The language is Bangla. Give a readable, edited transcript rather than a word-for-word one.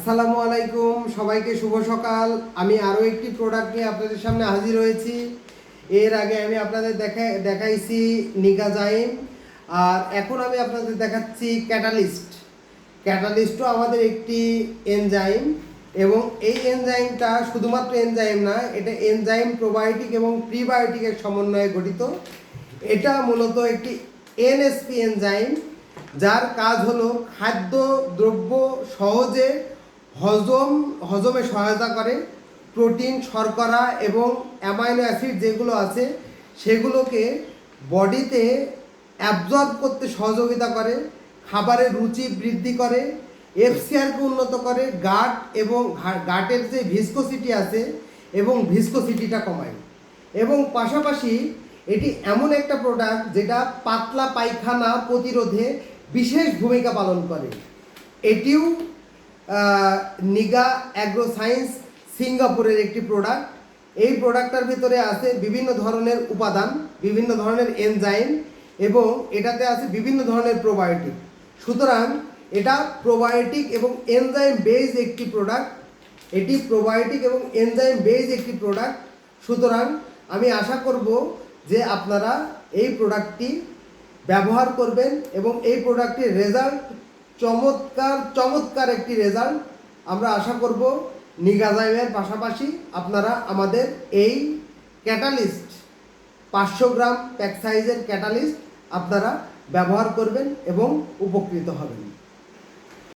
আসসালামু আলাইকুম, সবাইকে শুভ সকাল। আমি আরও একটি প্রোডাক্ট নিয়ে আপনাদের সামনে হাজির হয়েছি। এর আগে আমি আপনাদের দেখাইছি নিগাজাইম, আর এখন আমি আপনাদের দেখাচ্ছি ক্যাটালিস্ট। ক্যাটালিস্টও আমাদের একটি এনজাইম, এবং এই এনজাইমটা শুধুমাত্র এনজাইম না, এটা এনজাইম প্রোবায়োটিক এবং প্রিবায়োটিকের সমন্বয়ে গঠিত। এটা মূলত একটি এনএসপি এনজাইম, যার কাজ হলো খাদ্য দ্রব্য সহজে হজমে সহায়তা করে। প্রোটিন, শর্করা এবং অ্যামাইনো অ্যাসিড যেগুলো আছে সেগুলোকে বডিতে অ্যাবজর্ব করতে সহযোগিতা করে, খাবারের রুচি বৃদ্ধি করে, এফসিআরকে উন্নত করে, গাটের যে ভিসকোসিটি আছে এবং ভিসকোসিটিটা কমায়। এবং পাশাপাশি এটি এমন একটা প্রোডাক্ট যেটা পাতলা পায়খানা প্রতিরোধে বিশেষ ভূমিকা পালন করে। এটিও নিগা অ্যাগ্রো সায়েন্স সিঙ্গাপুরের একটি প্রোডাক্ট। এই প্রোডাক্টটার ভিতরে আছে বিভিন্ন ধরনের উপাদান, বিভিন্ন ধরনের এনজাইম, এবং এটাতে আছে বিভিন্ন ধরনের প্রোবায়োটিক। সুতরাং এটা প্রোবায়োটিক এবং এনজাইম বেসড একটি প্রোডাক্ট। এটি প্রোবায়োটিক এবং এনজাইম বেসড একটি প্রোডাক্ট। সুতরাং আমি আশা করব যে আপনারা এই প্রোডাক্টটি ব্যবহার করবেন এবং এই প্রোডাক্টটির রেজাল্ট চমৎকার একটি রেজাল্ট আমরা আশা করব। নিগাজাইমের পাশাপাশি আপনারা আমাদের এই ক্যাটালিস্ট 500 গ্রাম প্যাক সাইজের ক্যাটালিস্ট আপনারা ব্যবহার করবেন এবং উপকৃত হবেন।